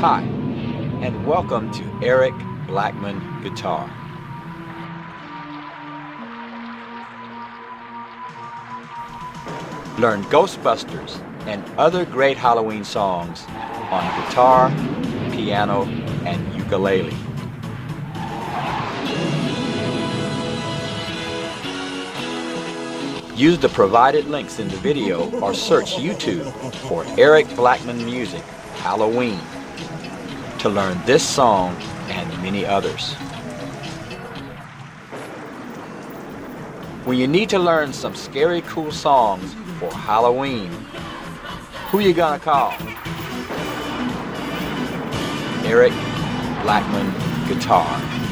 Hi, and welcome to Eric Blackman Guitar. Learn Ghostbusters and other great Halloween songs on guitar, piano, and ukulele. Use the provided links in the video or search YouTube for Eric Blackman Music Halloween to learn this song and many others. When you need to learn some scary cool songs for Halloween, who you gonna call? Eric Blackman Guitar.